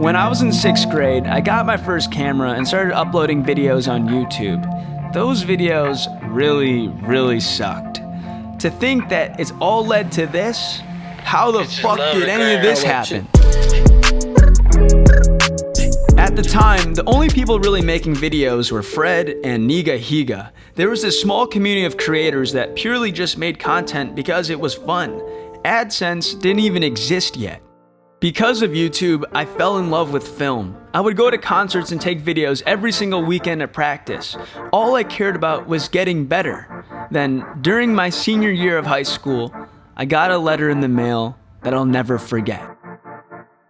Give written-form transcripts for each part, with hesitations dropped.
When I was in 6th grade, I got my first camera and started uploading videos on YouTube. Those videos really sucked. To think that it's all led to this? How the fuck did any of this happen? At the time, the only people really making videos were Fred and Niga Higa. There was this small community of creators that purely just made content because it was fun. AdSense didn't even exist yet. Because of YouTube, I fell in love with film. I would go to concerts and take videos every single weekend at practice. All I cared about was getting better. Then, during my senior year of high school, I got a letter in the mail that I'll never forget.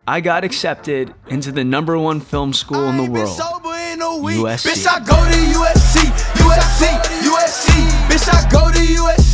I got accepted into the #1 film school in the world, USC. Bitch, I go to USC, bitch, I go to USC.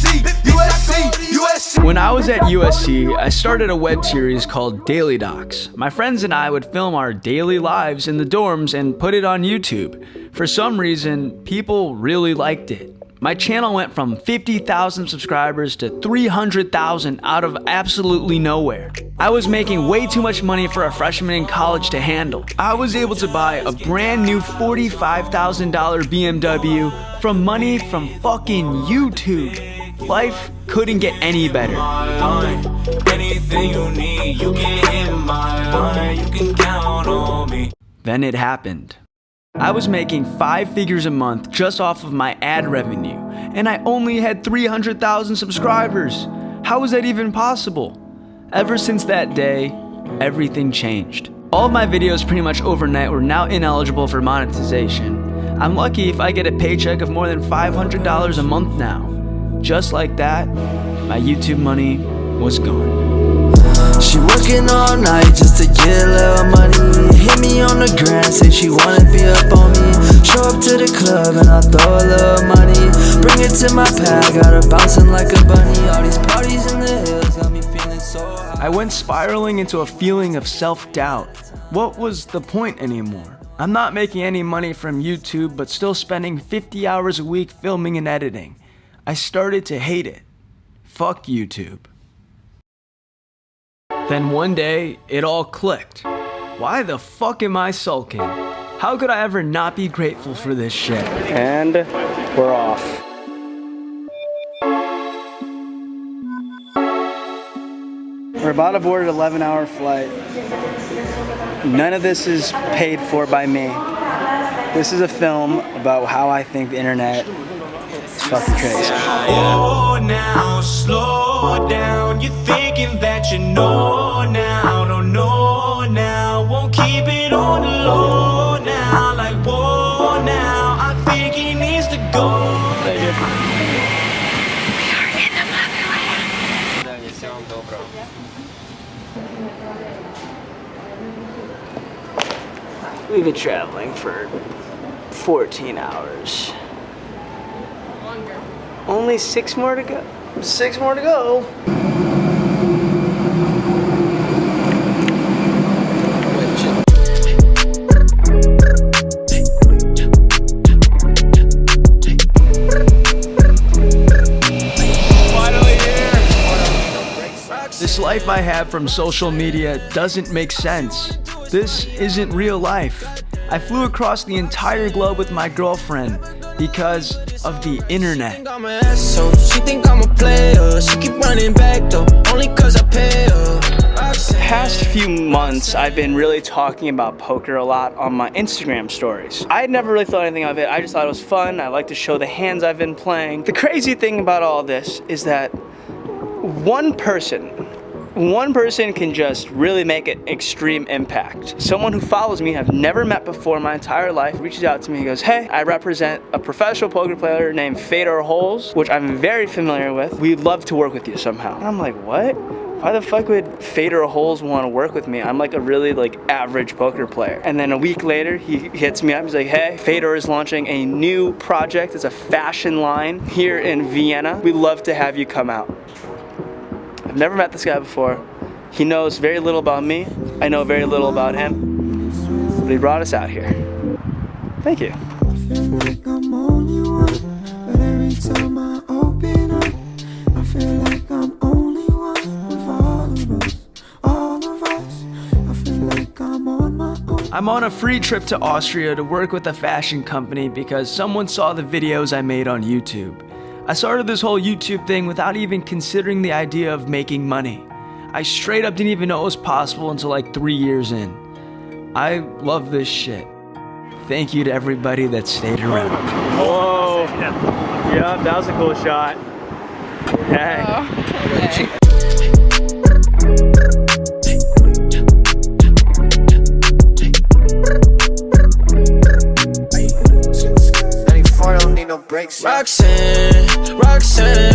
When I was at USC, I started a web series called Daily Docs. My friends and I would film our daily lives in the dorms and put it on YouTube. For some reason, people really liked it. My channel went from 50,000 subscribers to 300,000 out of absolutely nowhere. I was making way too much money for a freshman in college to handle. I was able to buy a brand new $45,000 BMW from money from fucking YouTube. Life couldn't get any better. Anything you need, you can hit my line, you can count on me. Then it happened. I was making 5 figures a month just off of my ad revenue, and I only had 300,000 subscribers. How was that even possible? Ever since that day, everything changed. All of my videos pretty much overnight were now ineligible for monetization. I'm lucky if I get a paycheck of more than $500 a month now. Just like that, my YouTube money was gone. She working all night just to get a little money. Hit me on the gram, say she wanna be up on me. Show up to the club and I throw a little money. Bring it to my pad, got her bouncing like a bunny. All these parties in the hills got me feeling so high. I went spiraling into a feeling of self-doubt. What was the point anymore? I'm not making any money from YouTube, but still spending 50 hours a week filming and editing. I started to hate it. Fuck YouTube. Then one day, it all clicked. Why the fuck am I sulking? How could I ever not be grateful for this shit? And we're off. We're about to board an 11-hour flight. None of this is paid for by me. This is a film about how I think the internet is fucking crazy. Oh, now slow down. You're thinking that you know now. Don't know now. Won't keep it on the low now. Like, whoa, now. I think he needs to go. We've been traveling for 14 hours. Longer. Only 6 more to go. 6 more to go. This life I have from social media doesn't make sense. This isn't real life. I flew across the entire globe with my girlfriend because of the internet. She think I'm a player. She keep running back though, only 'cause I pay her. The past few months, I've been really talking about poker a lot on my Instagram stories. I had never really thought anything of it. I just thought it was fun. I like to show the hands I've been playing. The crazy thing about all this is that one person can just really make an extreme impact. Someone who follows me, I've never met before in my entire life, reaches out to me and goes, hey, I represent a professional poker player named Fedor Holz, which I'm very familiar with. We'd love to work with you somehow. And I'm like, what? Why the fuck would Fedor Holz want to work with me? I'm like a really average poker player. And then a week later, he hits me up. He's like, hey, Fedor is launching a new project. It's a fashion line here in Vienna. We'd love to have you come out. I've never met this guy before. He knows very little about me. I know very little about him. But he brought us out here. Thank you. I feel like I'm only one, but every time I open up, I feel like I'm only one with all of us, all of us. I feel like I'm on my I'm on a free trip to Austria to work with a fashion company because someone saw the videos I made on YouTube. I started this whole YouTube thing without even considering the idea of making money. I straight up didn't even know it was possible until like 3 years in. I love this shit. Thank you to everybody that stayed around. Whoa. Yeah, that was a cool shot. Hey. Okay. Roxanne, Roxanne.